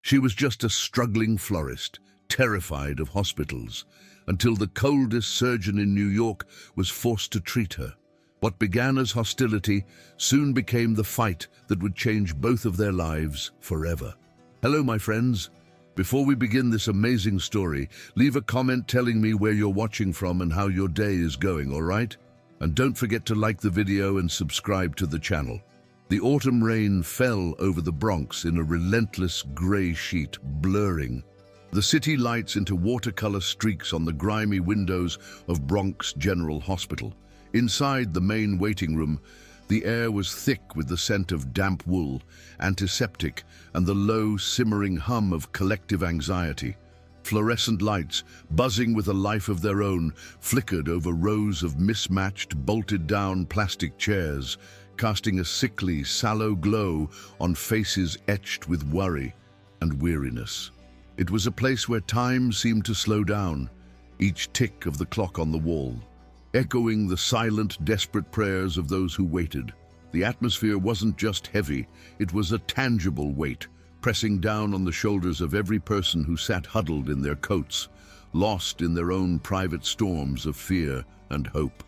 She was just a struggling florist, terrified of hospitals, until the coldest surgeon in New York was forced to treat her. What began as hostility soon became the fight that would change both of their lives forever. Hello, my friends. Before we begin this amazing story, leave a comment telling me where you're watching from and how your day is going, all right? And don't forget to like the video and subscribe to the channel. The autumn rain fell over the Bronx in a relentless gray sheet, blurring the city lights into watercolor streaks on the grimy windows of Bronx General Hospital. Inside the main waiting room, the air was thick with the scent of damp wool, antiseptic, and the low, simmering hum of collective anxiety. Fluorescent lights, buzzing with a life of their own, flickered over rows of mismatched, bolted-down plastic chairs, casting a sickly, sallow glow on faces etched with worry and weariness. It was a place where time seemed to slow down, each tick of the clock on the wall echoing the silent, desperate prayers of those who waited. The atmosphere wasn't just heavy, it was a tangible weight, pressing down on the shoulders of every person who sat huddled in their coats, lost in their own private storms of fear and hope.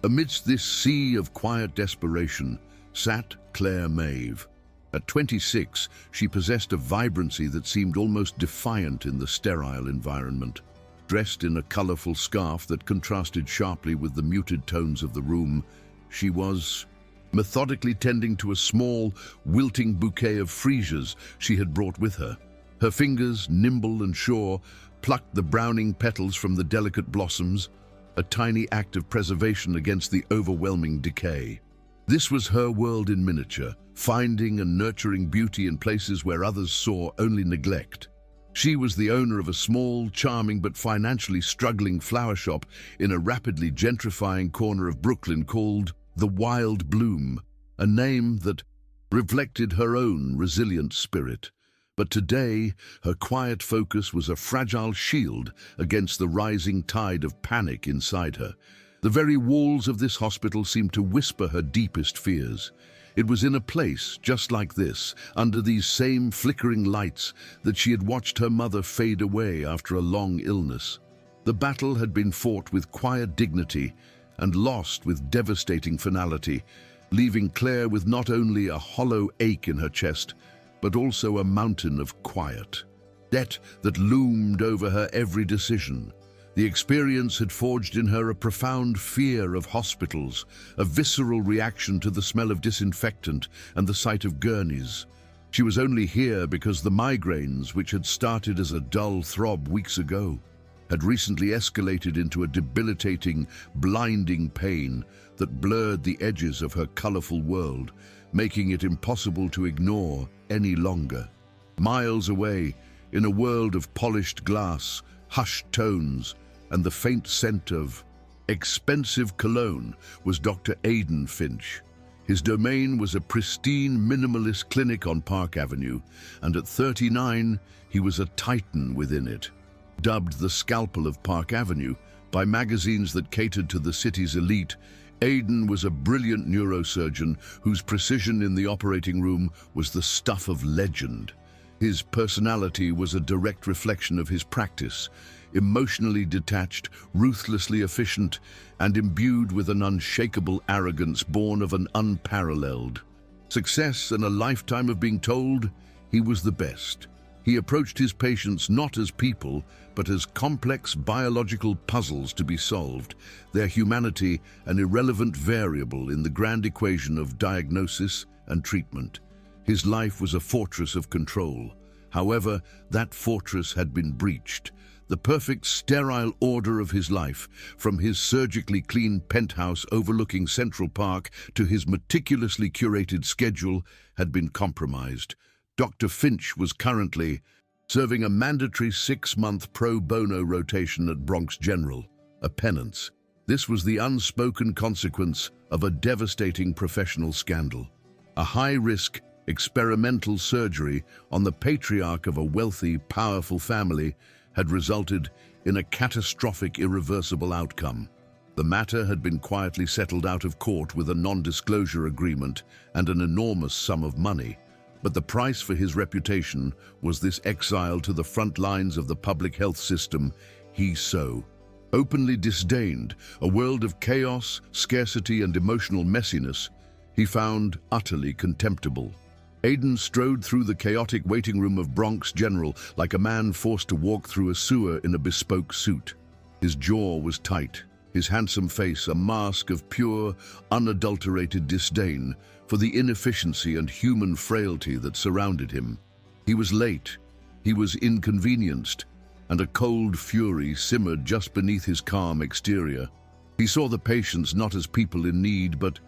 Amidst this sea of quiet desperation sat Claire Maeve. At 26, she possessed a vibrancy that seemed almost defiant in the sterile environment. Dressed in a colorful scarf that contrasted sharply with the muted tones of the room, she was methodically tending to a small, wilting bouquet of freesias she had brought with her. Her fingers, nimble and sure, plucked the browning petals from the delicate blossoms, a tiny act of preservation against the overwhelming decay. This was her world in miniature, finding and nurturing beauty in places where others saw only neglect. She was the owner of a small, charming but financially struggling flower shop in a rapidly gentrifying corner of Brooklyn called The Wild Bloom, a name that reflected her own resilient spirit. But today, her quiet focus was a fragile shield against the rising tide of panic inside her. The very walls of this hospital seemed to whisper her deepest fears. It was in a place just like this, under these same flickering lights, that she had watched her mother fade away after a long illness. The battle had been fought with quiet dignity and lost with devastating finality, leaving Claire with not only a hollow ache in her chest, but also a mountain of quiet, debt that loomed over her every decision. The experience had forged in her a profound fear of hospitals, a visceral reaction to the smell of disinfectant and the sight of gurneys. She was only here because the migraines, which had started as a dull throb weeks ago, had recently escalated into a debilitating, blinding pain that blurred the edges of her colorful world, making it impossible to ignore any longer. Miles away, in a world of polished glass, hushed tones, and the faint scent of expensive cologne, was Dr. Aidan Finch. His domain was a pristine minimalist clinic on Park Avenue, and at 39, he was a titan within it. Dubbed the Scalpel of Park Avenue by magazines that catered to the city's elite, Aidan was a brilliant neurosurgeon whose precision in the operating room was the stuff of legend. His personality was a direct reflection of his practice, emotionally detached, ruthlessly efficient, and imbued with an unshakable arrogance born of an unparalleled success and a lifetime of being told he was the best. He approached his patients not as people, but as complex biological puzzles to be solved, their humanity an irrelevant variable in the grand equation of diagnosis and treatment. His life was a fortress of control. However, that fortress had been breached. The perfect sterile order of his life, from his surgically clean penthouse overlooking Central Park to his meticulously curated schedule, had been compromised. Dr. Finch was currently serving a mandatory 6-month pro bono rotation at Bronx General, a penance. This was the unspoken consequence of a devastating professional scandal. A high-risk, experimental surgery on the patriarch of a wealthy, powerful family had resulted in a catastrophic, irreversible outcome. The matter had been quietly settled out of court with a non-disclosure agreement and an enormous sum of money, But the price for his reputation was this exile to the front lines of the public health system he so openly disdained, a world of chaos, scarcity, and emotional messiness he found utterly contemptible. Aidan strode through the chaotic waiting room of Bronx General like a man forced to walk through a sewer in a bespoke suit. His jaw was tight, his handsome face a mask of pure, unadulterated disdain for the inefficiency and human frailty that surrounded him. He was late, he was inconvenienced, and a cold fury simmered just beneath his calm exterior. He saw the patients not as people in need, but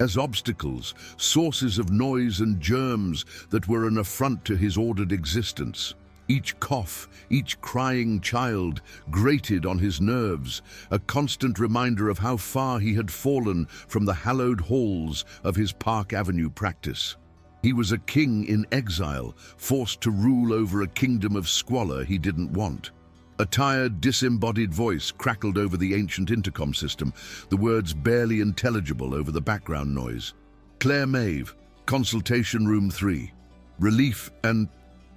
as obstacles, sources of noise and germs that were an affront to his ordered existence. Each cough, each crying child grated on his nerves, a constant reminder of how far he had fallen from the hallowed halls of his Park Avenue practice. He was a king in exile, forced to rule over a kingdom of squalor he didn't want. A tired, disembodied voice crackled over the ancient intercom system, the words barely intelligible over the background noise. Claire Maeve, Consultation Room 3. Relief and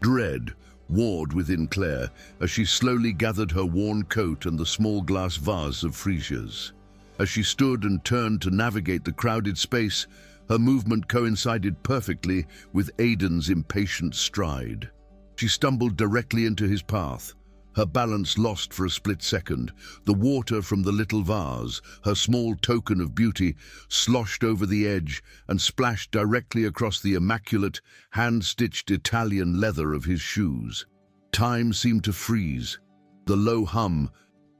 dread warred within Claire as she slowly gathered her worn coat and the small glass vase of freesias. As she stood and turned to navigate the crowded space, her movement coincided perfectly with Aidan's impatient stride. She stumbled directly into his path, her balance lost for a split second. The water from the little vase, her small token of beauty, sloshed over the edge and splashed directly across the immaculate, hand-stitched Italian leather of his shoes. Time seemed to freeze, the low hum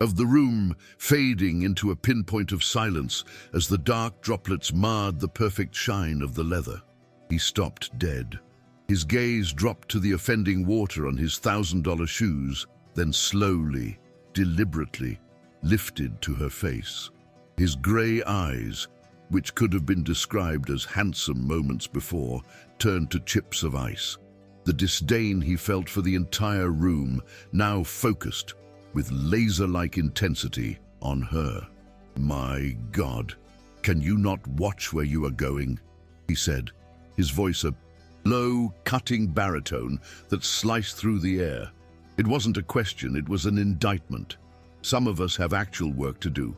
of the room fading into a pinpoint of silence as the dark droplets marred the perfect shine of the leather. He stopped dead. His gaze dropped to the offending water on his $1,000 shoes, then slowly, deliberately, lifted to her face. His grey eyes, which could have been described as handsome moments before, turned to chips of ice. The disdain he felt for the entire room now focused with laser-like intensity on her. "My God, can you not watch where you are going?" he said, his voice a low, cutting baritone that sliced through the air. It wasn't a question, it was an indictment. Some of us have actual work to do,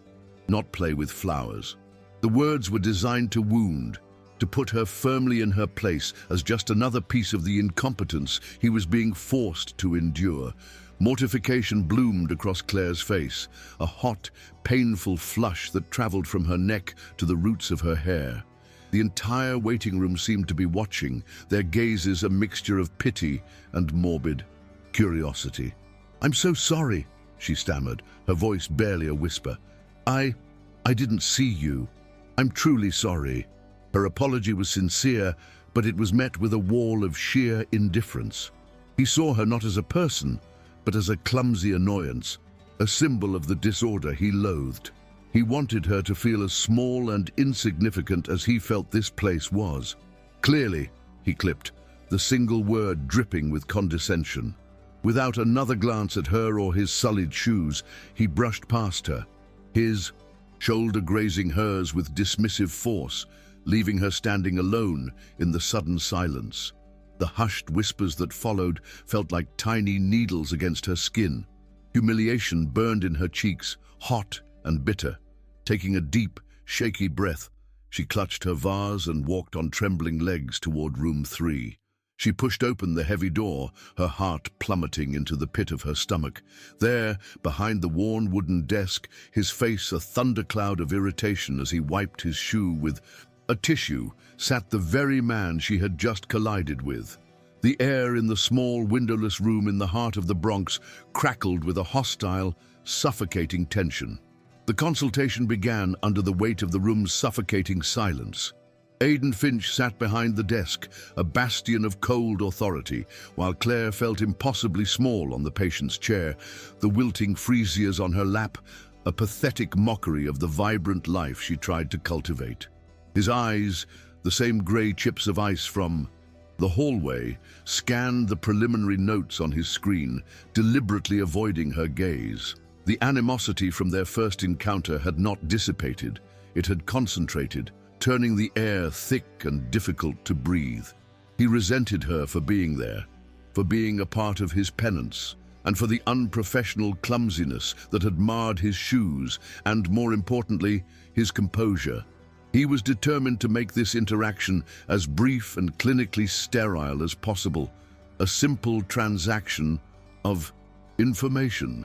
not play with flowers. The words were designed to wound, to put her firmly in her place as just another piece of the incompetence he was being forced to endure. Mortification bloomed across Claire's face, a hot, painful flush that traveled from her neck to the roots of her hair. The entire waiting room seemed to be watching, their gazes a mixture of pity and morbid curiosity. "I'm so sorry," she stammered, her voice barely a whisper. I didn't see you. I'm truly sorry." Her apology was sincere, but it was met with a wall of sheer indifference. He saw her not as a person, but as a clumsy annoyance, a symbol of the disorder he loathed. He wanted her to feel as small and insignificant as he felt this place was. "Clearly," he clipped, the single word dripping with condescension. Without another glance at her or his sullied shoes, he brushed past her, his shoulder grazing hers with dismissive force, leaving her standing alone in the sudden silence. The hushed whispers that followed felt like tiny needles against her skin. Humiliation burned in her cheeks, hot and bitter. Taking a deep, shaky breath, she clutched her vase and walked on trembling legs toward room 3. She pushed open the heavy door, her heart plummeting into the pit of her stomach. There, behind the worn wooden desk, his face a thundercloud of irritation as he wiped his shoe with a tissue, sat the very man she had just collided with. The air in the small, windowless room in the heart of the Bronx crackled with a hostile, suffocating tension. The consultation began under the weight of the room's suffocating silence. Aidan Finch sat behind the desk, a bastion of cold authority, while Claire felt impossibly small on the patient's chair, the wilting freesias on her lap, a pathetic mockery of the vibrant life she tried to cultivate. His eyes, the same grey chips of ice from the hallway, scanned the preliminary notes on his screen, deliberately avoiding her gaze. The animosity from their first encounter had not dissipated, it had concentrated, turning the air thick and difficult to breathe. He resented her for being there, for being a part of his penance, and for the unprofessional clumsiness that had marred his shoes and, more importantly, his composure. He was determined to make this interaction as brief and clinically sterile as possible, a simple transaction of information.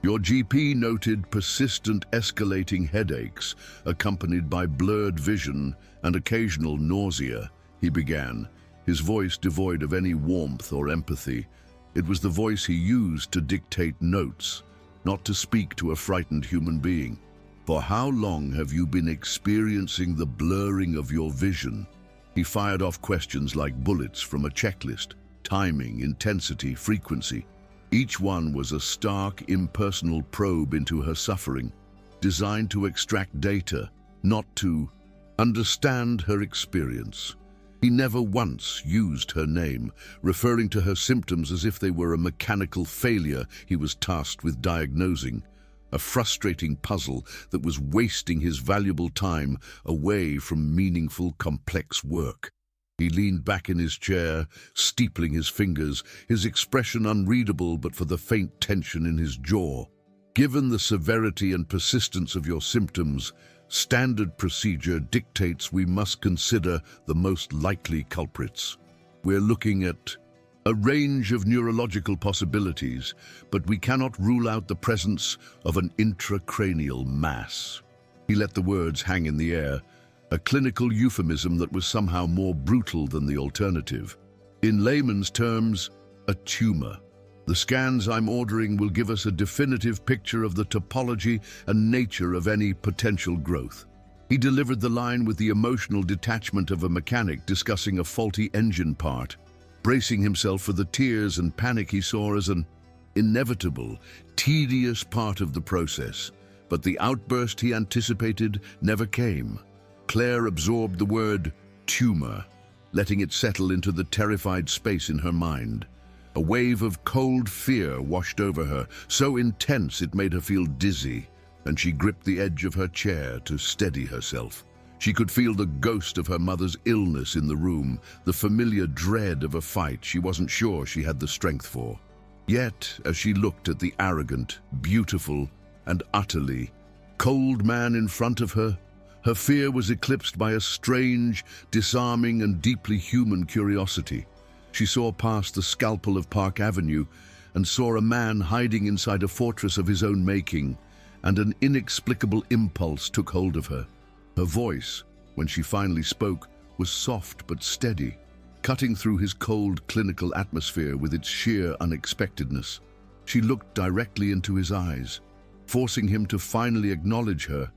Your GP noted persistent escalating headaches, accompanied by blurred vision and occasional nausea, he began, his voice devoid of any warmth or empathy. It was the voice he used to dictate notes, not to speak to a frightened human being. For how long have you been experiencing the blurring of your vision? He fired off questions like bullets from a checklist: timing, intensity, frequency. Each one was a stark, impersonal probe into her suffering, designed to extract data, not to understand her experience. He never once used her name, referring to her symptoms as if they were a mechanical failure he was tasked with diagnosing, a frustrating puzzle that was wasting his valuable time away from meaningful, complex work. He leaned back in his chair, steepling his fingers, his expression unreadable but for the faint tension in his jaw. Given the severity and persistence of your symptoms, standard procedure dictates we must consider the most likely culprits. We're looking at a range of neurological possibilities, but we cannot rule out the presence of an intracranial mass. He let the words hang in the air, a clinical euphemism that was somehow more brutal than the alternative. In layman's terms, a tumor. The scans I'm ordering will give us a definitive picture of the topology and nature of any potential growth. He delivered the line with the emotional detachment of a mechanic discussing a faulty engine part, bracing himself for the tears and panic he saw as an inevitable, tedious part of the process. But the outburst he anticipated never came. Claire absorbed the word tumor, letting it settle into the terrified space in her mind. A wave of cold fear washed over her, so intense it made her feel dizzy, and she gripped the edge of her chair to steady herself. She could feel the ghost of her mother's illness in the room, the familiar dread of a fight she wasn't sure she had the strength for. Yet, as she looked at the arrogant, beautiful, and utterly cold man in front of her, her fear was eclipsed by a strange, disarming, and deeply human curiosity. She saw past the scalpel of Park Avenue and saw a man hiding inside a fortress of his own making, and an inexplicable impulse took hold of her. Her voice, when she finally spoke, was soft but steady, cutting through his cold clinical atmosphere with its sheer unexpectedness. She looked directly into his eyes, forcing him to finally acknowledge her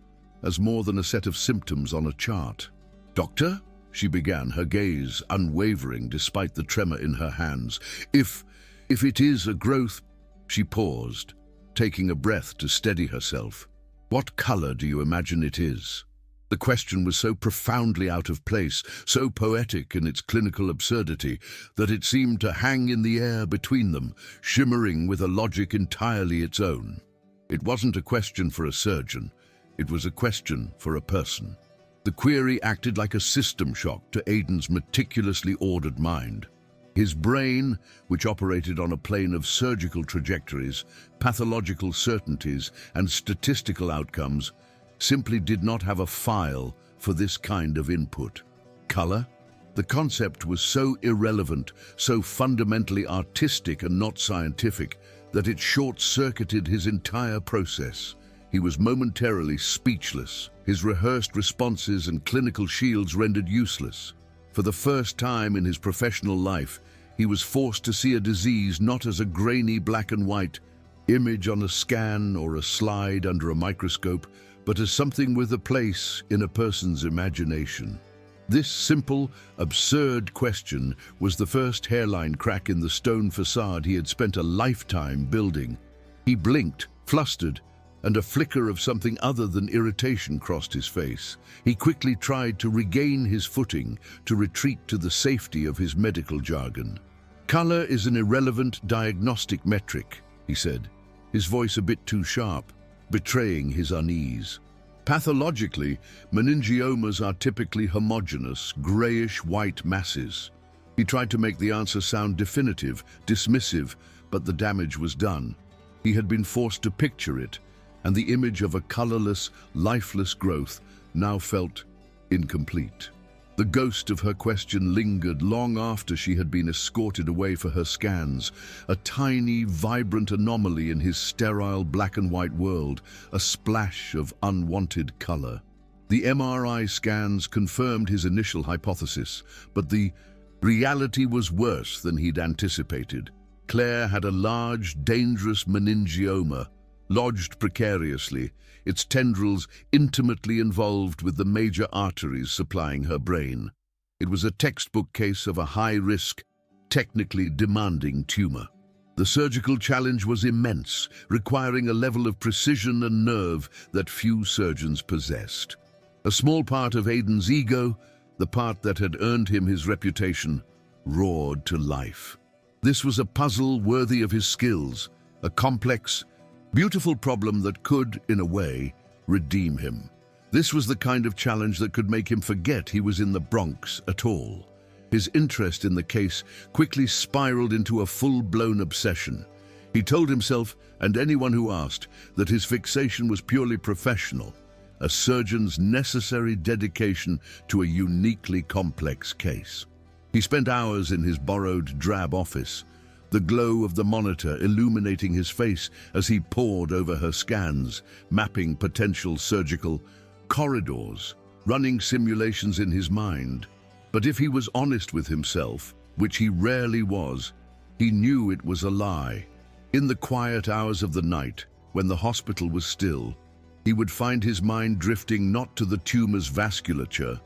as more than a set of symptoms on a chart. "Doctor?" she began, her gaze unwavering despite the tremor in her hands. If it is a growth..." She paused, taking a breath to steady herself. "What color do you imagine it is?" The question was so profoundly out of place, so poetic in its clinical absurdity, that it seemed to hang in the air between them, shimmering with a logic entirely its own. It wasn't a question for a surgeon. It was a question for a person. The query acted like a system shock to Aidan's meticulously ordered mind. His brain, which operated on a plane of surgical trajectories, pathological certainties, and statistical outcomes, simply did not have a file for this kind of input. Color? The concept was so irrelevant, so fundamentally artistic and not scientific, that it short-circuited his entire process. He was momentarily speechless, his rehearsed responses and clinical shields rendered useless. For the first time in his professional life, he was forced to see a disease not as a grainy black and white image on a scan or a slide under a microscope, but as something with a place in a person's imagination. This simple, absurd question was the first hairline crack in the stone facade he had spent a lifetime building. He blinked, flustered, and a flicker of something other than irritation crossed his face. He quickly tried to regain his footing, to retreat to the safety of his medical jargon. "Color is an irrelevant diagnostic metric," he said, his voice a bit too sharp, betraying his unease. "Pathologically, meningiomas are typically homogeneous, grayish-white masses. He tried to make the answer sound definitive, dismissive, but the damage was done. He had been forced to picture it, and the image of a colorless, lifeless growth now felt incomplete. The ghost of her question lingered long after she had been escorted away for her scans, a tiny, vibrant anomaly in his sterile black and white world, a splash of unwanted color. The MRI scans confirmed his initial hypothesis, but the reality was worse than he'd anticipated. Claire had a large, dangerous meningioma, lodged precariously, its tendrils intimately involved with the major arteries supplying her brain. It was a textbook case of a high-risk, technically demanding tumor. The surgical challenge was immense, requiring a level of precision and nerve that few surgeons possessed. A small part of Aiden's ego, the part that had earned him his reputation, roared to life. This was a puzzle worthy of his skills, a complex, beautiful problem that could, in a way, redeem him. This was the kind of challenge that could make him forget he was in the Bronx at all. His interest in the case quickly spiraled into a full-blown obsession. He told himself, and anyone who asked, that his fixation was purely professional, a surgeon's necessary dedication to a uniquely complex case. He spent hours in his borrowed drab office, the glow of the monitor illuminating his face as he pored over her scans, mapping potential surgical corridors, running simulations in his mind. But if he was honest with himself, which he rarely was, he knew it was a lie. In the quiet hours of the night, when the hospital was still, he would find his mind drifting not to the tumor's vasculature,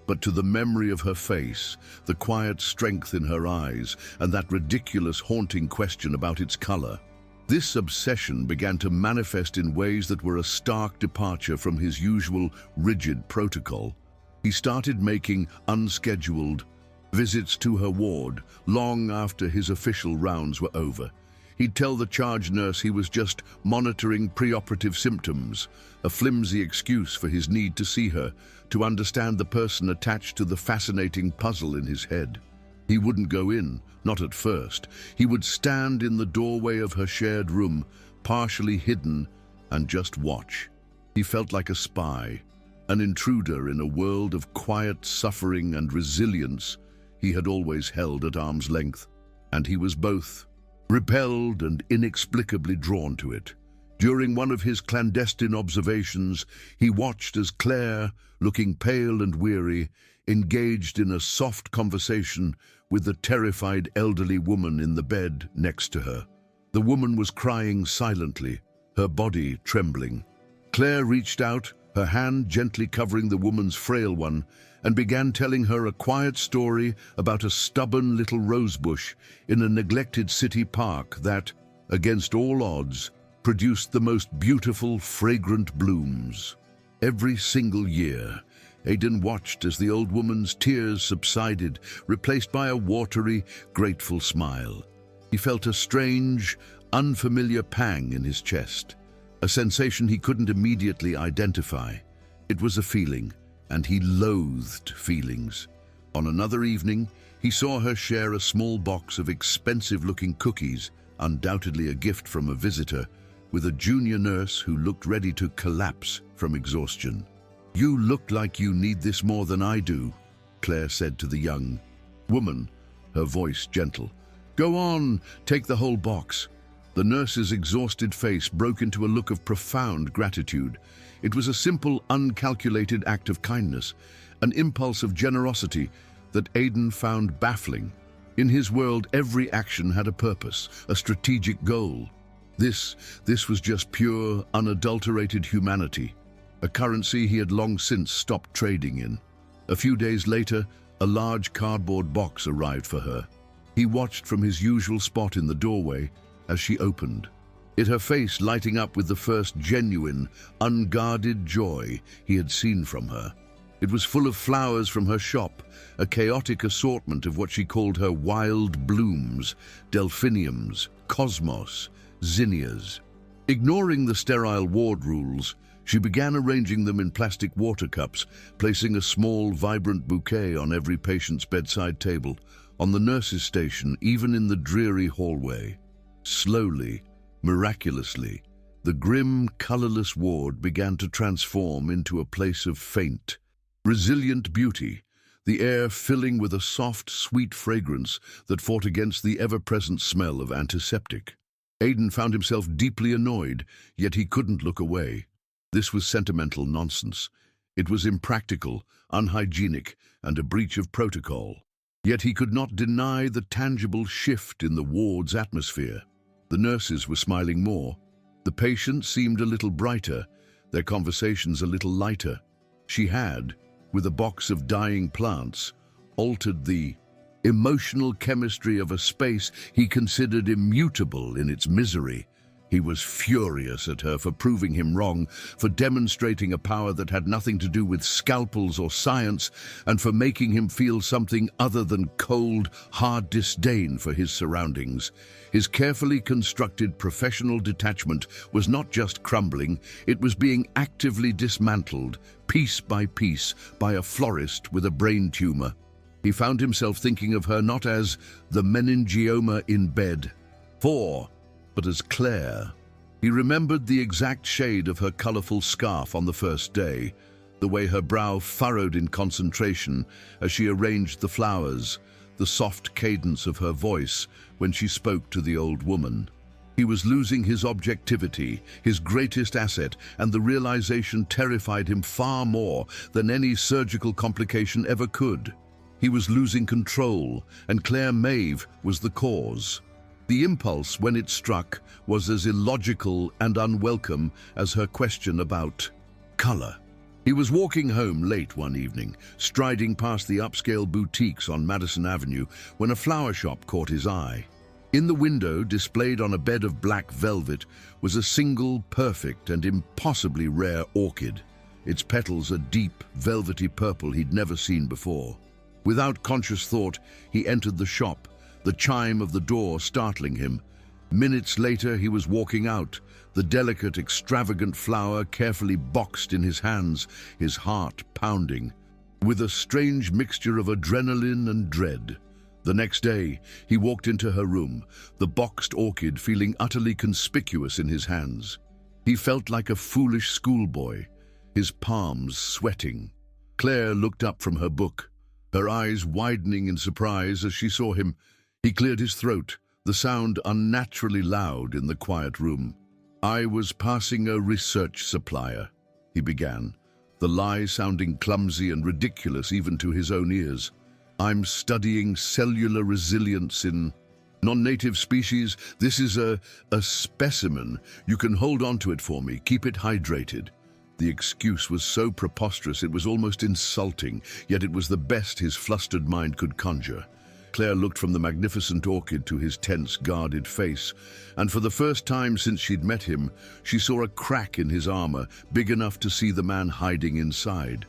but to the memory of her face, the quiet strength in her eyes, and that ridiculous, haunting question about its color. This obsession began to manifest in ways that were a stark departure from his usual rigid protocol. He started making unscheduled visits to her ward long after his official rounds were over. He'd tell the charge nurse he was just monitoring preoperative symptoms, a flimsy excuse for his need to see her, to understand the person attached to the fascinating puzzle in his head. He wouldn't go in, not at first. He would stand in the doorway of her shared room, partially hidden, and just watch. He felt like a spy, an intruder in a world of quiet suffering and resilience he had always held at arm's length. And he was both repelled and inexplicably drawn to it. During one of his clandestine observations, he watched as Claire, looking pale and weary, engaged in a soft conversation with the terrified elderly woman in the bed next to her. The woman was crying silently, her body trembling. Claire reached out, her hand gently covering the woman's frail one, and began telling her a quiet story about a stubborn little rosebush in a neglected city park that, against all odds, produced the most beautiful, fragrant blooms. Every single year, Aiden watched as the old woman's tears subsided, replaced by a watery, grateful smile. He felt a strange, unfamiliar pang in his chest, a sensation he couldn't immediately identify. It was a feeling, and he loathed feelings. On another evening, he saw her share a small box of expensive-looking cookies, undoubtedly a gift from a visitor, with a junior nurse who looked ready to collapse from exhaustion. "You look like you need this more than I do," Claire said to the young woman, her voice gentle. "Go on, take the whole box." The nurse's exhausted face broke into a look of profound gratitude. It was a simple, uncalculated act of kindness, an impulse of generosity that Aiden found baffling. In his world, every action had a purpose, a strategic goal. This was just pure, unadulterated humanity, a currency he had long since stopped trading in. A few days later, a large cardboard box arrived for her. He watched from his usual spot in the doorway as she opened it, her face lighting up with the first genuine, unguarded joy he had seen from her. It was full of flowers from her shop, a chaotic assortment of what she called her wild blooms, delphiniums, cosmos, zinnias. Ignoring the sterile ward rules, she began arranging them in plastic water cups, placing a small, vibrant bouquet on every patient's bedside table. On the nurse's station, even in the dreary hallway, slowly, miraculously, the grim, colorless ward began to transform into a place of faint, resilient beauty, the air filling with a soft, sweet fragrance that fought against the ever-present smell of antiseptic. Aidan found himself deeply annoyed, yet he couldn't look away. This was sentimental nonsense. It was impractical, unhygienic, and a breach of protocol. Yet he could not deny the tangible shift in the ward's atmosphere. The nurses were smiling more. The patients seemed a little brighter, their conversations a little lighter. She had, with a box of dying plants, altered the emotional chemistry of a space he considered immutable in its misery. He was furious at her for proving him wrong, for demonstrating a power that had nothing to do with scalpels or science, and for making him feel something other than cold, hard disdain for his surroundings. His carefully constructed professional detachment was not just crumbling, it was being actively dismantled, piece by a florist with a brain tumor. He found himself thinking of her not as the meningioma in bed, but as Claire. He remembered the exact shade of her colorful scarf on the first day, the way her brow furrowed in concentration as she arranged the flowers, the soft cadence of her voice when she spoke to the old woman. He was losing his objectivity, his greatest asset, and the realization terrified him far more than any surgical complication ever could. He was losing control, and Claire Maeve was the cause. The impulse, when it struck, was as illogical and unwelcome as her question about color. He was walking home late one evening, striding past the upscale boutiques on Madison Avenue, when a flower shop caught his eye. In the window, displayed on a bed of black velvet, was a single, perfect and impossibly rare orchid, its petals a deep, velvety purple he'd never seen before. Without conscious thought, he entered the shop, the chime of the door startling him. Minutes later, he was walking out, the delicate, extravagant flower carefully boxed in his hands, his heart pounding, with a strange mixture of adrenaline and dread. The next day, he walked into her room, the boxed orchid feeling utterly conspicuous in his hands. He felt like a foolish schoolboy, his palms sweating. Claire looked up from her book, her eyes widening in surprise as she saw him. He cleared his throat, the sound unnaturally loud in the quiet room. "I was passing a research supplier," he began, the lie sounding clumsy and ridiculous even to his own ears. "I'm studying cellular resilience in non-native species. This is a specimen. You can hold on to it for me. Keep it hydrated." The excuse was so preposterous it was almost insulting, yet it was the best his flustered mind could conjure. Claire looked from the magnificent orchid to his tense, guarded face, and for the first time since she'd met him, she saw a crack in his armor, big enough to see the man hiding inside.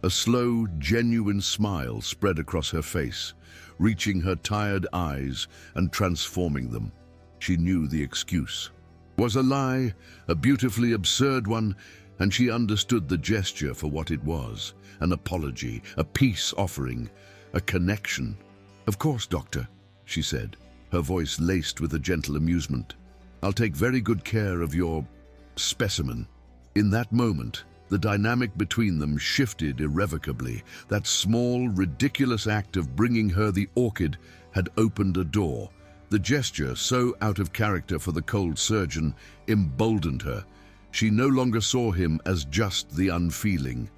A slow, genuine smile spread across her face, reaching her tired eyes and transforming them. She knew the excuse was a lie, a beautifully absurd one, and she understood the gesture for what it was: an apology, a peace offering, a connection. "Of course, Doctor," she said, her voice laced with a gentle amusement. "I'll take very good care of your specimen." In that moment, the dynamic between them shifted irrevocably. That small, ridiculous act of bringing her the orchid had opened a door. The gesture, so out of character for the cold surgeon, emboldened her. She no longer saw him as just the unfeeling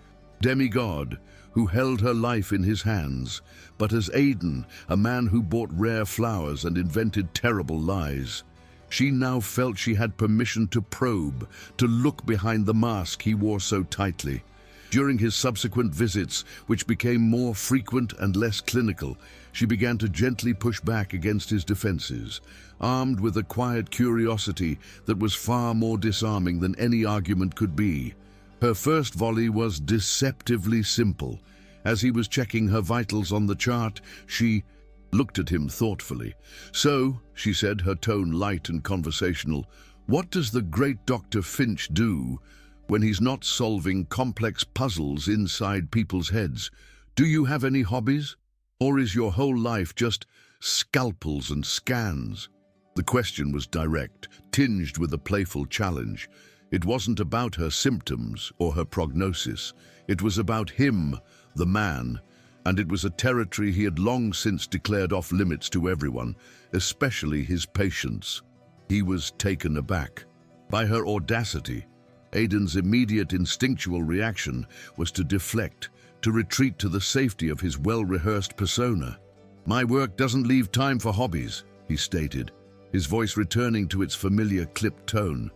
demigod who held her life in his hands, but as Aidan, a man who bought rare flowers and invented terrible lies. She now felt she had permission to probe, to look behind the mask he wore so tightly. During his subsequent visits, which became more frequent and less clinical, she began to gently push back against his defenses, armed with a quiet curiosity that was far more disarming than any argument could be. Her first volley was deceptively simple. As he was checking her vitals on the chart, she looked at him thoughtfully. "So," she said, her tone light and conversational, "what does the great Dr. Finch do when he's not solving complex puzzles inside people's heads? Do you have any hobbies?" Or is your whole life just scalpels and scans? The question was direct, tinged with a playful challenge. It wasn't about her symptoms or her prognosis. It was about him, the man, and it was a territory he had long since declared off limits to everyone, especially his patients. He was taken aback by her audacity. Aiden's immediate instinctual reaction was to deflect, to retreat to the safety of his well-rehearsed persona. "My work doesn't leave time for hobbies," he stated, his voice returning to its familiar clipped tone.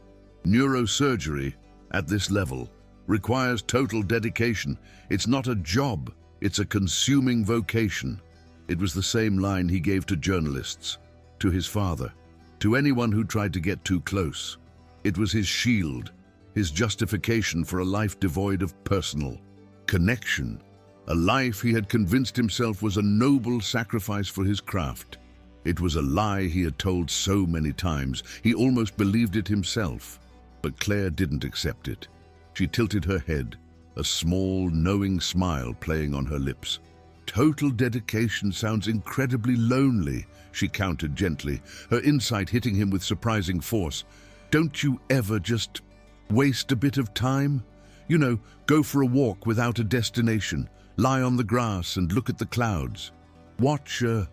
"Neurosurgery, at this level, requires total dedication. It's not a job, it's a consuming vocation." It was the same line he gave to journalists, to his father, to anyone who tried to get too close. It was his shield, his justification for a life devoid of personal connection, a life he had convinced himself was a noble sacrifice for his craft. It was a lie he had told so many times, he almost believed it himself. But Claire didn't accept it. She tilted her head, a small, knowing smile playing on her lips. "Total dedication sounds incredibly lonely," she countered gently, her insight hitting him with surprising force. "Don't you ever just waste a bit of time? You know, go for a walk without a destination, lie on the grass and look at the clouds. Watch a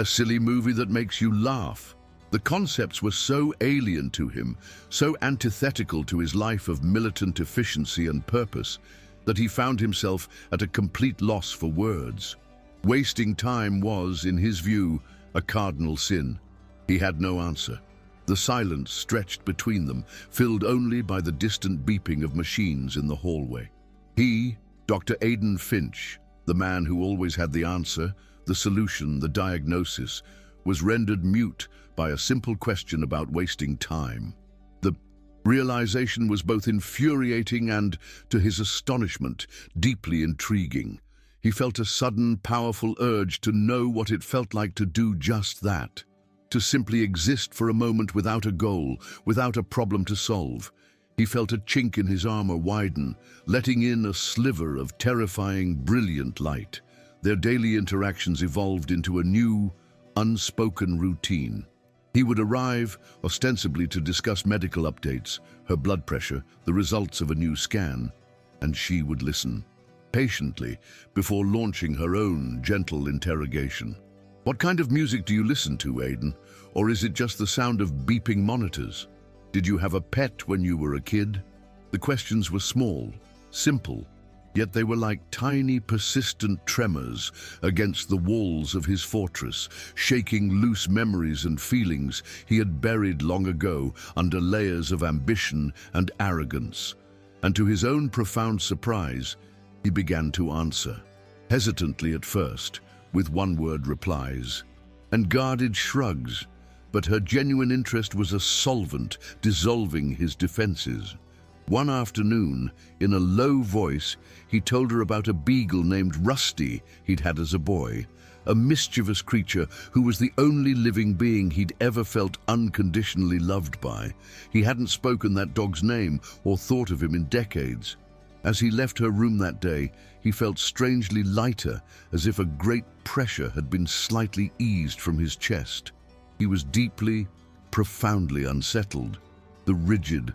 silly movie that makes you laugh." The concepts were so alien to him, so antithetical to his life of militant efficiency and purpose, that he found himself at a complete loss for words. Wasting time was, in his view, a cardinal sin. He had no answer. The silence stretched between them, filled only by the distant beeping of machines in the hallway. He, Dr. Aiden Finch, the man who always had the answer, the solution, the diagnosis, was rendered mute by a simple question about wasting time. The realization was both infuriating and, to his astonishment, deeply intriguing. He felt a sudden, powerful urge to know what it felt like to do just that, to simply exist for a moment without a goal, without a problem to solve. He felt a chink in his armor widen, letting in a sliver of terrifying, brilliant light. Their daily interactions evolved into a new, unspoken routine. He would arrive, ostensibly to discuss medical updates, her blood pressure, the results of a new scan, and she would listen, patiently, before launching her own gentle interrogation. "What kind of music do you listen to, Aiden? Or is it just the sound of beeping monitors? Did you have a pet when you were a kid?" The questions were small, simple, yet they were like tiny, persistent tremors against the walls of his fortress, shaking loose memories and feelings he had buried long ago under layers of ambition and arrogance. And to his own profound surprise, he began to answer, hesitantly at first, with one-word replies, and guarded shrugs, but her genuine interest was a solvent dissolving his defenses. One afternoon, in a low voice, he told her about a beagle named Rusty he'd had as a boy, a mischievous creature who was the only living being he'd ever felt unconditionally loved by. He hadn't spoken that dog's name or thought of him in decades. As he left her room that day, he felt strangely lighter, as if a great pressure had been slightly eased from his chest. He was deeply, profoundly unsettled. The rigid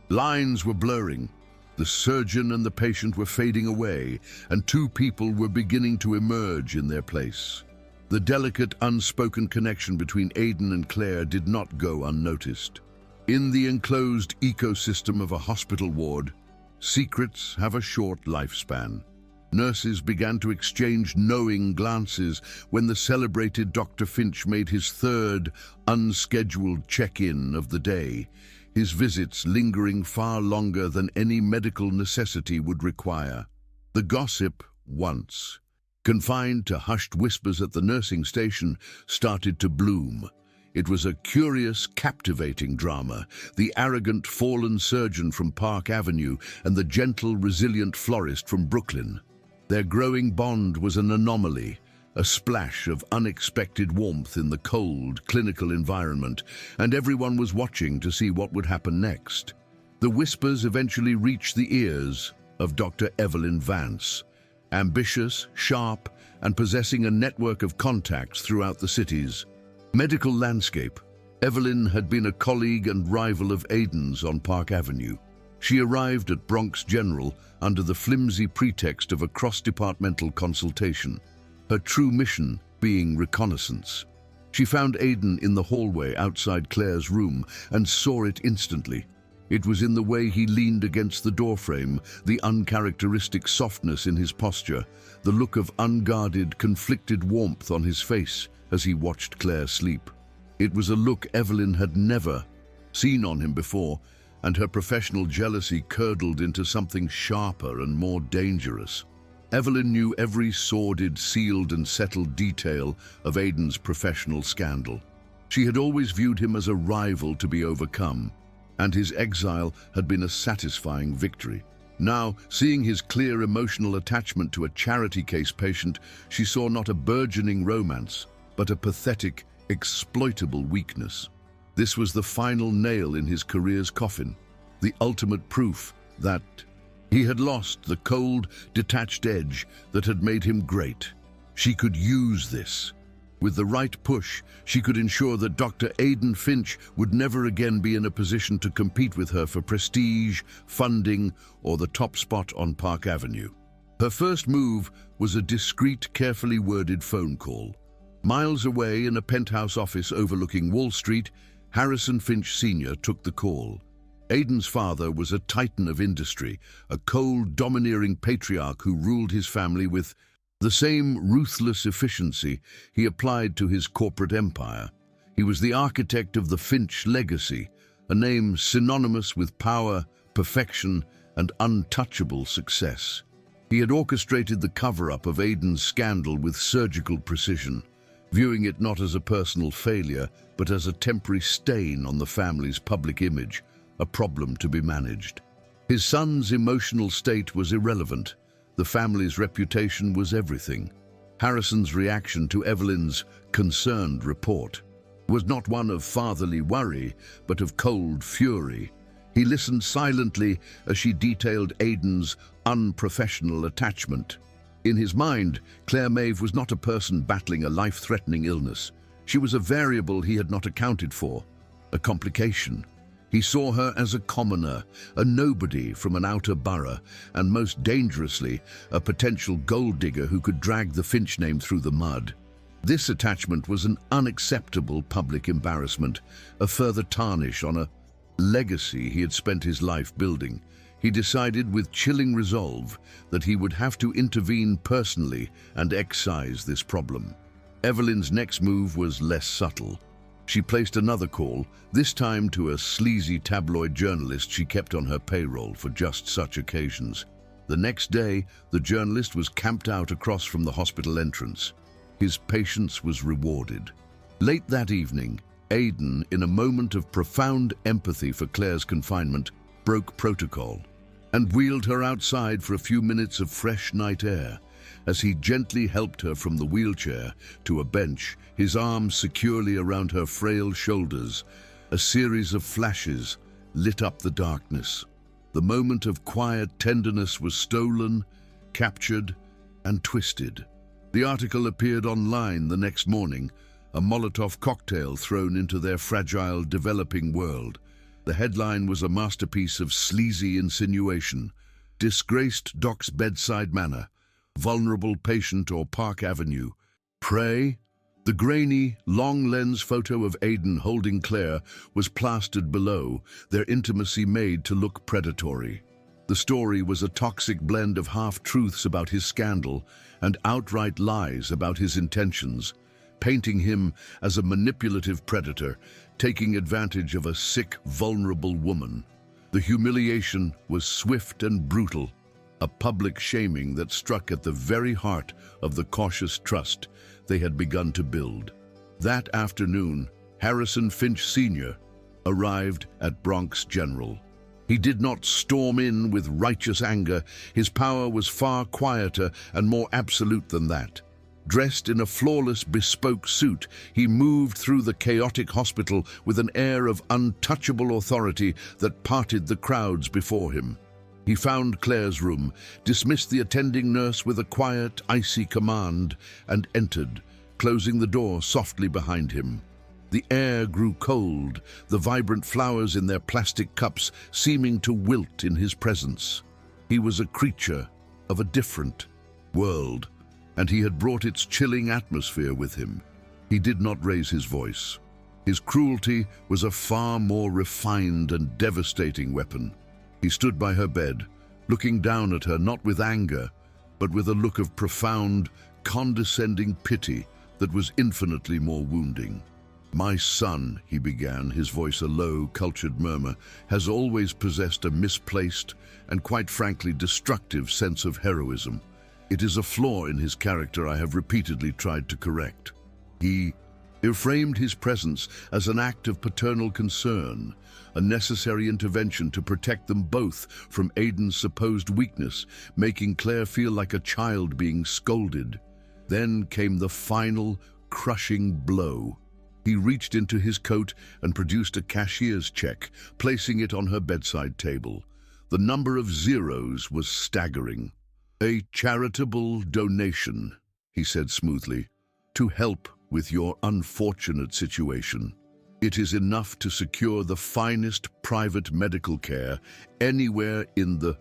lines were blurring. The surgeon and the patient were fading away, and two people were beginning to emerge in their place. The delicate, unspoken connection between Aiden and Claire did not go unnoticed. In the enclosed ecosystem of a hospital ward, secrets have a short lifespan. Nurses began to exchange knowing glances when the celebrated Dr. Finch made his third, unscheduled check-in of the day, his visits lingering far longer than any medical necessity would require. The gossip, once confined to hushed whispers at the nursing station, started to bloom. It was a curious, captivating drama, the arrogant, fallen surgeon from Park Avenue and the gentle, resilient florist from Brooklyn. Their growing bond was an anomaly, a splash of unexpected warmth in the cold, clinical environment, and everyone was watching to see what would happen next. The whispers eventually reached the ears of Dr. Evelyn Vance, ambitious, sharp, and possessing a network of contacts throughout the city's medical landscape. Evelyn had been a colleague and rival of Aidan's on Park Avenue. She arrived at Bronx General under the flimsy pretext of a cross-departmental consultation, her true mission being reconnaissance. She found Aidan in the hallway outside Claire's room and saw it instantly. It was in the way he leaned against the doorframe, the uncharacteristic softness in his posture, the look of unguarded, conflicted warmth on his face as he watched Claire sleep. It was a look Evelyn had never seen on him before, and her professional jealousy curdled into something sharper and more dangerous. Evelyn knew every sordid, sealed and settled detail of Aidan's professional scandal. She had always viewed him as a rival to be overcome, and his exile had been a satisfying victory. Now, seeing his clear emotional attachment to a charity case patient, she saw not a burgeoning romance, but a pathetic, exploitable weakness. This was the final nail in his career's coffin, the ultimate proof that he had lost the cold, detached edge that had made him great. She could use this. With the right push, she could ensure that Dr. Aidan Finch would never again be in a position to compete with her for prestige, funding, or the top spot on Park Avenue. Her first move was a discreet, carefully worded phone call. Miles away in a penthouse office overlooking Wall Street, Harrison Finch Sr. took the call. Aidan's father was a titan of industry, a cold, domineering patriarch who ruled his family with the same ruthless efficiency he applied to his corporate empire. He was the architect of the Finch legacy, a name synonymous with power, perfection, and untouchable success. He had orchestrated the cover-up of Aidan's scandal with surgical precision, viewing it not as a personal failure, but as a temporary stain on the family's public image, a problem to be managed. His son's emotional state was irrelevant. The family's reputation was everything. Harrison's reaction to Evelyn's concerned report was not one of fatherly worry, but of cold fury. He listened silently as she detailed Aidan's unprofessional attachment. In his mind, Claire Maeve was not a person battling a life-threatening illness. She was a variable he had not accounted for, a complication. He saw her as a commoner, a nobody from an outer borough, and most dangerously, a potential gold digger who could drag the Finch name through the mud. This attachment was an unacceptable public embarrassment, a further tarnish on a legacy he had spent his life building. He decided with chilling resolve that he would have to intervene personally and excise this problem. Evelyn's next move was less subtle. She placed another call, this time to a sleazy tabloid journalist she kept on her payroll for just such occasions. The next day, the journalist was camped out across from the hospital entrance. His patience was rewarded. Late that evening, Aidan, in a moment of profound empathy for Claire's confinement, broke protocol and wheeled her outside for a few minutes of fresh night air. As he gently helped her from the wheelchair to a bench, his arms securely around her frail shoulders, a series of flashes lit up the darkness. The moment of quiet tenderness was stolen, captured, and twisted. The article appeared online the next morning, a Molotov cocktail thrown into their fragile, developing world. The headline was a masterpiece of sleazy insinuation. Disgraced Doc's bedside manner. Vulnerable patient or Park Avenue. Prey? The grainy, long-lens photo of Aidan holding Claire was plastered below, their intimacy made to look predatory. The story was a toxic blend of half-truths about his scandal and outright lies about his intentions, painting him as a manipulative predator, taking advantage of a sick, vulnerable woman. The humiliation was swift and brutal, a public shaming that struck at the very heart of the cautious trust they had begun to build. That afternoon, Harrison Finch Sr. arrived at Bronx General. He did not storm in with righteous anger. His power was far quieter and more absolute than that. Dressed in a flawless, bespoke suit, he moved through the chaotic hospital with an air of untouchable authority that parted the crowds before him. He found Claire's room, dismissed the attending nurse with a quiet, icy command, and entered, closing the door softly behind him. The air grew cold, the vibrant flowers in their plastic cups seeming to wilt in his presence. He was a creature of a different world, and he had brought its chilling atmosphere with him. He did not raise his voice. His cruelty was a far more refined and devastating weapon. He stood by her bed, looking down at her not with anger, but with a look of profound, condescending pity that was infinitely more wounding. "My son," he began, his voice a low, cultured murmur, "has always possessed a misplaced and, quite frankly, destructive sense of heroism. It is a flaw in his character I have repeatedly tried to correct." He framed his presence as an act of paternal concern, a necessary intervention to protect them both from Aiden's supposed weakness, making Claire feel like a child being scolded. Then came the final, crushing blow. He reached into his coat and produced a cashier's check, placing it on her bedside table. The number of zeros was staggering. "A charitable donation," he said smoothly, "to help with your unfortunate situation. It is enough to secure the finest private medical care anywhere in the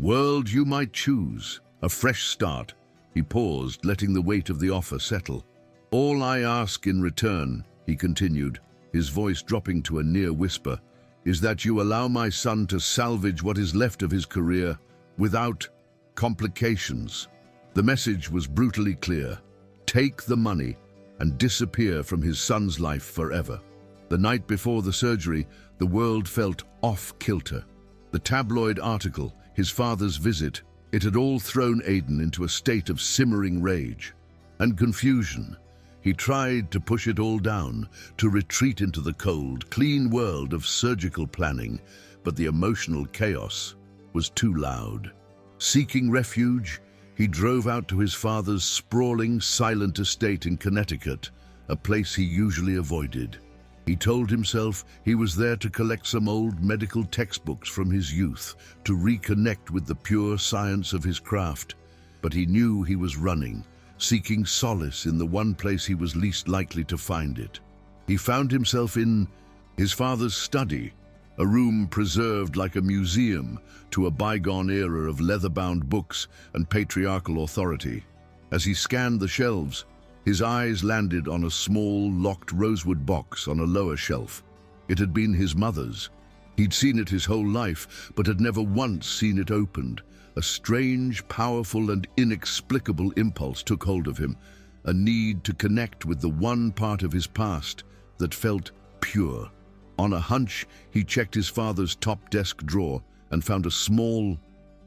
world you might choose. A fresh start." He paused, letting the weight of the offer settle. "All I ask in return," he continued, his voice dropping to a near whisper, "is that you allow my son to salvage what is left of his career without complications." The message was brutally clear. Take the money and disappear from his son's life forever. The night before the surgery, the world felt off-kilter. The tabloid article, his father's visit, it had all thrown Aiden into a state of simmering rage and confusion. He tried to push it all down, to retreat into the cold, clean world of surgical planning, but the emotional chaos was too loud. Seeking refuge, he drove out to his father's sprawling, silent estate in Connecticut, a place he usually avoided. He told himself he was there to collect some old medical textbooks from his youth, to reconnect with the pure science of his craft. But he knew he was running, seeking solace in the one place he was least likely to find it. He found himself in his father's study, a room preserved like a museum to a bygone era of leather-bound books and patriarchal authority. As he scanned the shelves, his eyes landed on a small, locked rosewood box on a lower shelf. It had been his mother's. He'd seen it his whole life, but had never once seen it opened. A strange, powerful, and inexplicable impulse took hold of him, a need to connect with the one part of his past that felt pure. On a hunch, he checked his father's top desk drawer and found a small,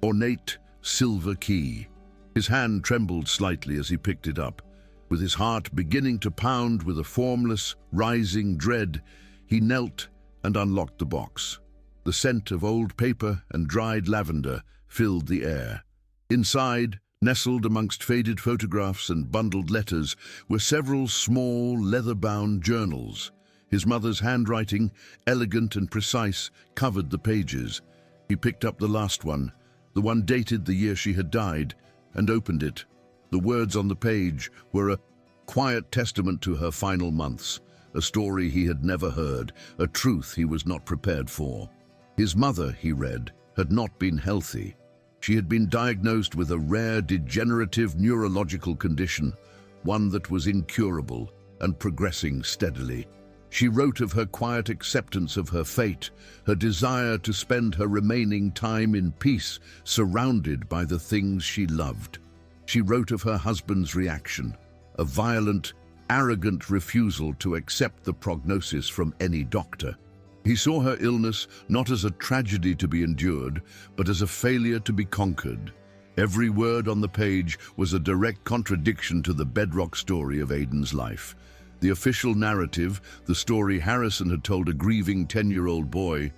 ornate silver key. His hand trembled slightly as he picked it up. With his heart beginning to pound with a formless, rising dread, he knelt and unlocked the box. The scent of old paper and dried lavender filled the air. Inside, nestled amongst faded photographs and bundled letters, were several small, leather-bound journals. His mother's handwriting, elegant and precise, covered the pages. He picked up the last one, the one dated the year she had died, and opened it. The words on the page were a quiet testament to her final months, a story he had never heard, a truth he was not prepared for. His mother, he read, had not been healthy. She had been diagnosed with a rare degenerative neurological condition, one that was incurable and progressing steadily. She wrote of her quiet acceptance of her fate, her desire to spend her remaining time in peace, surrounded by the things she loved. She wrote of her husband's reaction, a violent, arrogant refusal to accept the prognosis from any doctor. He saw her illness not as a tragedy to be endured, but as a failure to be conquered. Every word on the page was a direct contradiction to the bedrock story of Aiden's life. The official narrative, the story Harrison had told a grieving 10-year-old boy,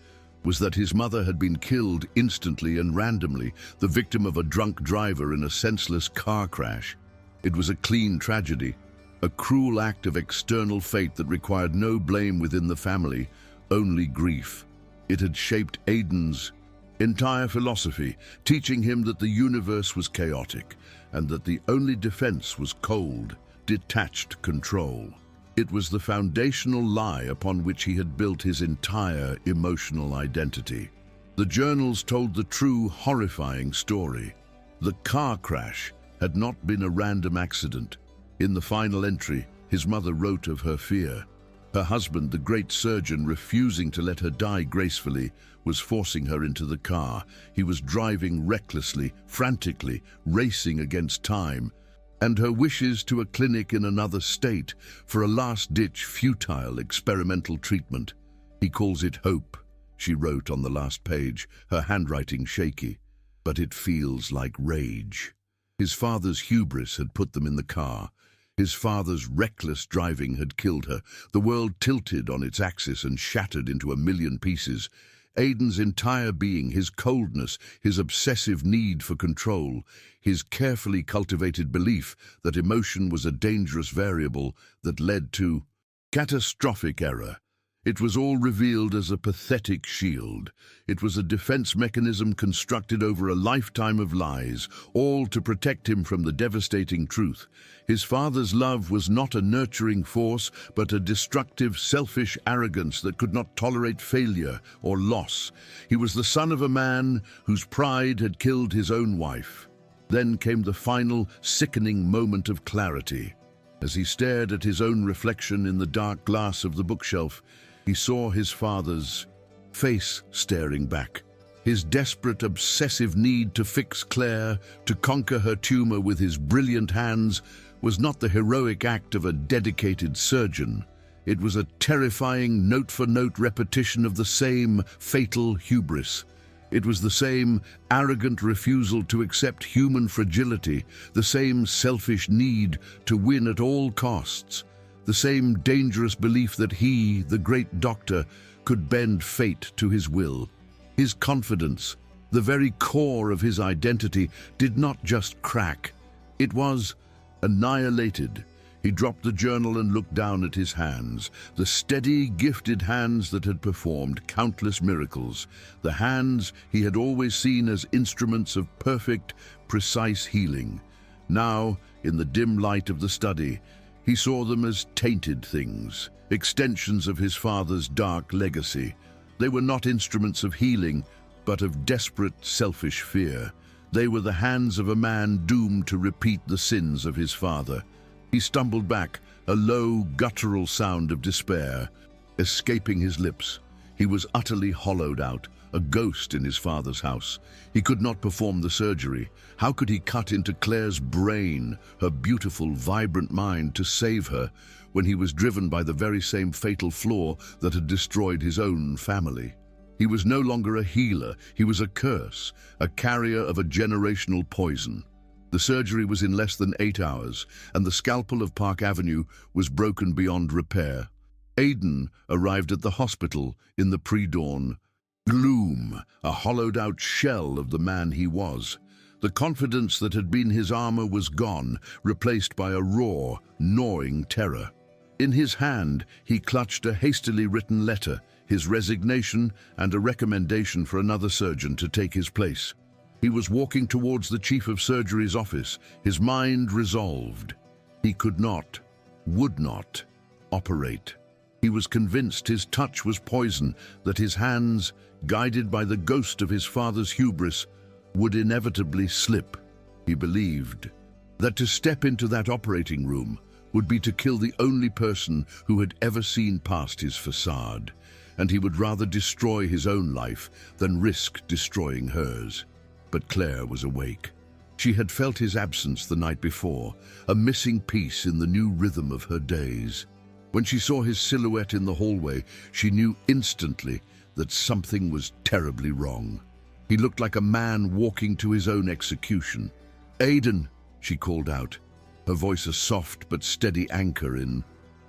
was that his mother had been killed instantly and randomly, the victim of a drunk driver in a senseless car crash. It was a clean tragedy, a cruel act of external fate that required no blame within the family, only grief. It had shaped Aiden's entire philosophy, teaching him that the universe was chaotic and that the only defense was cold, detached control. It was the foundational lie upon which he had built his entire emotional identity. The journals told the true, horrifying story. The car crash had not been a random accident. In the final entry, his mother wrote of her fear. Her husband, the great surgeon, refusing to let her die gracefully, was forcing her into the car. He was driving recklessly, frantically, racing against time, and her wishes to a clinic in another state for a last-ditch, futile, experimental treatment. He calls it hope, she wrote on the last page, her handwriting shaky. But it feels like rage. His father's hubris had put them in the car. His father's reckless driving had killed her. The world tilted on its axis and shattered into a million pieces. Aidan's entire being, his coldness, his obsessive need for control, his carefully cultivated belief that emotion was a dangerous variable that led to catastrophic error. It was all revealed as a pathetic shield. It was a defense mechanism constructed over a lifetime of lies, all to protect him from the devastating truth. His father's love was not a nurturing force, but a destructive, selfish arrogance that could not tolerate failure or loss. He was the son of a man whose pride had killed his own wife. Then came the final, sickening moment of clarity. As he stared at his own reflection in the dark glass of the bookshelf, he saw his father's face staring back. His desperate, obsessive need to fix Claire, to conquer her tumor with his brilliant hands, was not the heroic act of a dedicated surgeon. It was a terrifying note-for-note repetition of the same fatal hubris. It was the same arrogant refusal to accept human fragility, the same selfish need to win at all costs, the same dangerous belief that he, the great doctor, could bend fate to his will. His confidence, the very core of his identity, did not just crack. It was annihilated. He dropped the journal and looked down at his hands, the steady, gifted hands that had performed countless miracles, the hands he had always seen as instruments of perfect, precise healing. Now, in the dim light of the study, he saw them as tainted things, extensions of his father's dark legacy. They were not instruments of healing, but of desperate, selfish fear. They were the hands of a man doomed to repeat the sins of his father. He stumbled back, a low, guttural sound of despair escaping his lips. He was utterly hollowed out, a ghost in his father's house. He could not perform the surgery. How could he cut into Claire's brain, her beautiful, vibrant mind, to save her, when he was driven by the very same fatal flaw that had destroyed his own family? He was no longer a healer. He was a curse, a carrier of a generational poison. The surgery was in less than 8 hours, and the scalpel of Park Avenue was broken beyond repair. Aidan arrived at the hospital in the pre-dawn gloom, a hollowed-out shell of the man he was. The confidence that had been his armor was gone, replaced by a raw, gnawing terror. In his hand, he clutched a hastily written letter, his resignation and a recommendation for another surgeon to take his place. He was walking towards the chief of surgery's office, his mind resolved. He could not, would not, operate. He was convinced his touch was poison, that his hands, guided by the ghost of his father's hubris, would inevitably slip. He believed that to step into that operating room would be to kill the only person who had ever seen past his facade, and he would rather destroy his own life than risk destroying hers. But Claire was awake. She had felt his absence the night before, a missing piece in the new rhythm of her days. When she saw his silhouette in the hallway, she knew instantly that something was terribly wrong. He looked like a man walking to his own execution. "Aidan," she called out, her voice a soft but steady anchor in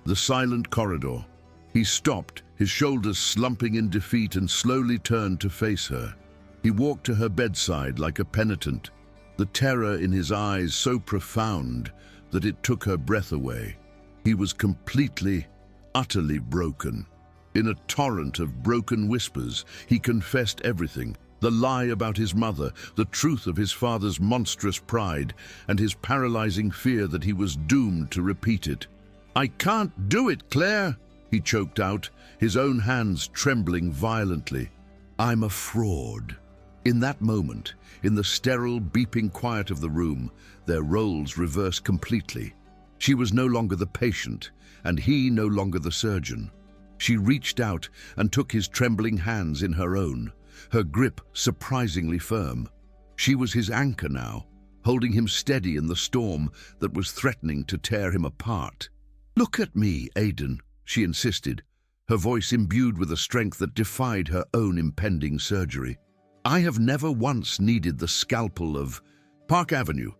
the silent corridor. He stopped, his shoulders slumping in defeat, and slowly turned to face her. He walked to her bedside like a penitent, the terror in his eyes so profound that it took her breath away. He was completely, utterly broken. In a torrent of broken whispers, he confessed everything. The lie about his mother, the truth of his father's monstrous pride, and his paralyzing fear that he was doomed to repeat it. "I can't do it, Claire," he choked out, his own hands trembling violently. "I'm a fraud." In that moment, in the sterile, beeping quiet of the room, their roles reversed completely. She was no longer the patient, and he no longer the surgeon. She reached out and took his trembling hands in her own, her grip surprisingly firm. She was his anchor now, holding him steady in the storm that was threatening to tear him apart. "Look at me, Aidan," she insisted, her voice imbued with a strength that defied her own impending surgery. "I have never once needed the scalpel of Park Avenue.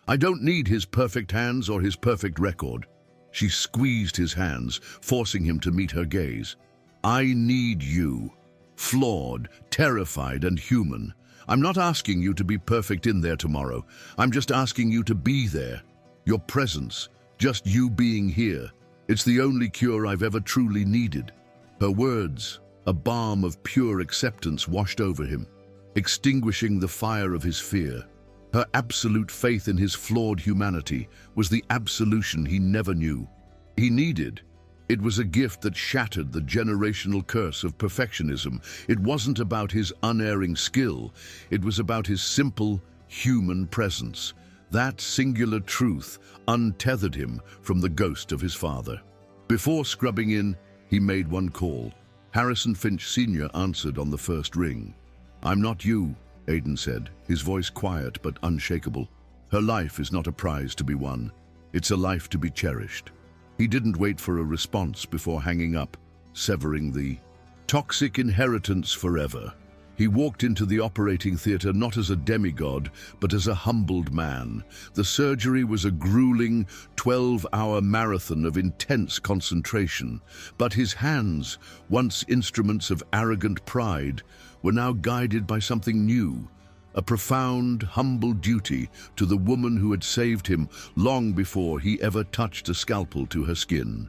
I don't need his perfect hands or his perfect record." She squeezed his hands, forcing him to meet her gaze. "I need you. Flawed, terrified, and human. I'm not asking you to be perfect in there tomorrow. I'm just asking you to be there. Your presence, just you being here. It's the only cure I've ever truly needed." Her words, a balm of pure acceptance, washed over him, extinguishing the fire of his fear. Her absolute faith in his flawed humanity was the absolution he never knew he needed. It was a gift that shattered the generational curse of perfectionism. It wasn't about his unerring skill. It was about his simple, human presence. That singular truth untethered him from the ghost of his father. Before scrubbing in, he made one call. Harrison Finch Sr. answered on the first ring. "I'm not you," Aidan said, his voice quiet but unshakable. "Her life is not a prize to be won. It's a life to be cherished." He didn't wait for a response before hanging up, severing the toxic inheritance forever. He walked into the operating theater not as a demigod, but as a humbled man. The surgery was a grueling 12-hour marathon of intense concentration, but his hands, once instruments of arrogant pride, were now guided by something new, a profound, humble duty to the woman who had saved him long before he ever touched a scalpel to her skin.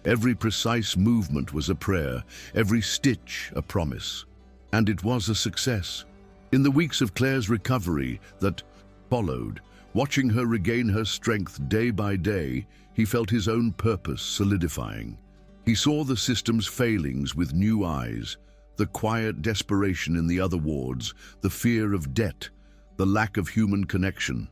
Every precise movement was a prayer, every stitch a promise. And it was a success. In the weeks of Claire's recovery that followed, watching her regain her strength day by day, he felt his own purpose solidifying. He saw the system's failings with new eyes, the quiet desperation in the other wards, the fear of debt, the lack of human connection.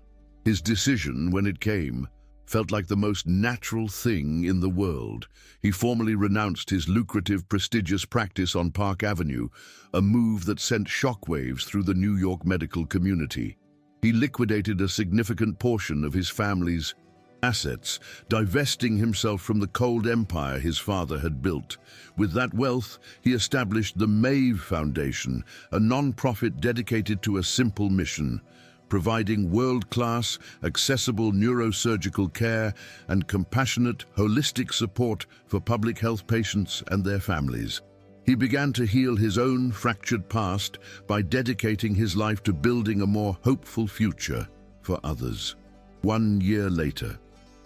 His decision, when it came, felt like the most natural thing in the world. He formally renounced his lucrative, prestigious practice on Park Avenue, a move that sent shockwaves through the New York medical community. He liquidated a significant portion of his family's assets, divesting himself from the cold empire his father had built. With that wealth, he established the Maeve Foundation, a non-profit dedicated to a simple mission: providing world-class, accessible neurosurgical care and compassionate, holistic support for public health patients and their families. He began to heal his own fractured past by dedicating his life to building a more hopeful future for others. 1 year later,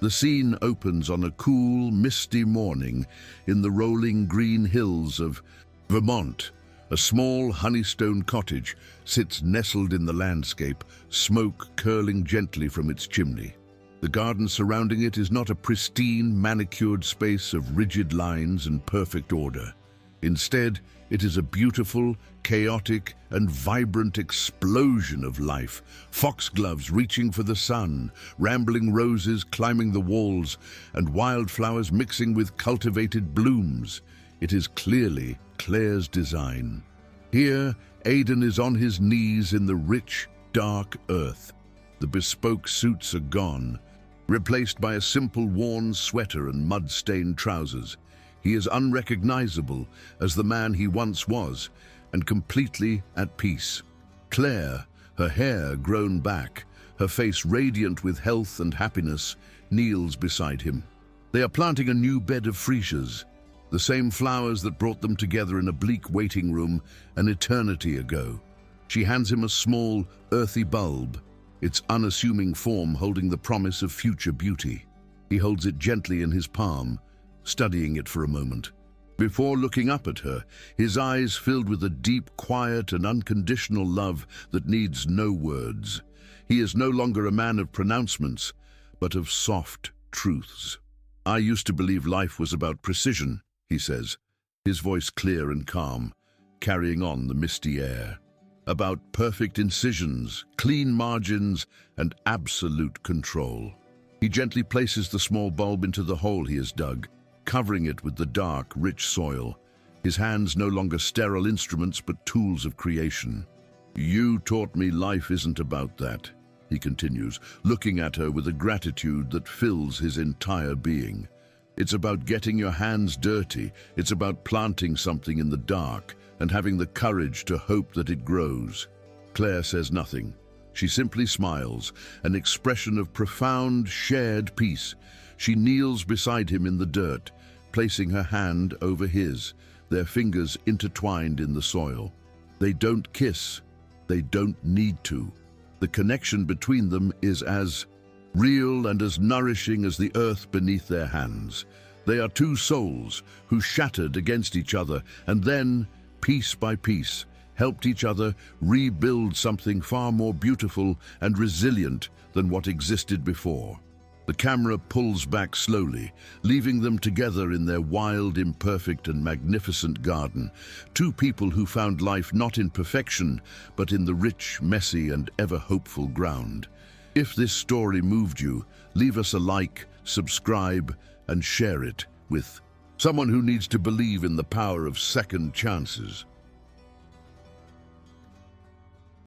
the scene opens on a cool, misty morning in the rolling green hills of Vermont. A small honeystone cottage sits nestled in the landscape, smoke curling gently from its chimney. The garden surrounding it is not a pristine, manicured space of rigid lines and perfect order. Instead, it is a beautiful, chaotic, and vibrant explosion of life. Foxgloves reaching for the sun, rambling roses climbing the walls, and wildflowers mixing with cultivated blooms. It is clearly Claire's design. Here, Aidan is on his knees in the rich, dark earth. The bespoke suits are gone, replaced by a simple worn sweater and mud-stained trousers. He is unrecognizable as the man he once was, and completely at peace. Claire, her hair grown back, her face radiant with health and happiness, kneels beside him. They are planting a new bed of freesias, the same flowers that brought them together in a bleak waiting room an eternity ago. She hands him a small, earthy bulb, its unassuming form holding the promise of future beauty. He holds it gently in his palm, studying it for a moment. Before looking up at her, his eyes filled with a deep, quiet and unconditional love that needs no words. He is no longer a man of pronouncements, but of soft truths. "I used to believe life was about precision," he says, his voice clear and calm, carrying on the misty air. "About perfect incisions, clean margins, and absolute control." He gently places the small bulb into the hole he has dug, covering it with the dark, rich soil, his hands no longer sterile instruments but tools of creation. "You taught me life isn't about that," he continues, looking at her with a gratitude that fills his entire being. "It's about getting your hands dirty. It's about planting something in the dark and having the courage to hope that it grows." Claire says nothing. She simply smiles, an expression of profound, shared peace. She kneels beside him in the dirt, placing her hand over his, their fingers intertwined in the soil. They don't kiss. They don't need to. The connection between them is as real and as nourishing as the earth beneath their hands. They are two souls who shattered against each other and then, piece by piece, helped each other rebuild something far more beautiful and resilient than what existed before. The camera pulls back slowly, leaving them together in their wild, imperfect, and magnificent garden. Two people who found life not in perfection, but in the rich, messy, and ever-hopeful ground. If this story moved you, leave us a like, subscribe, and share it with someone who needs to believe in the power of second chances.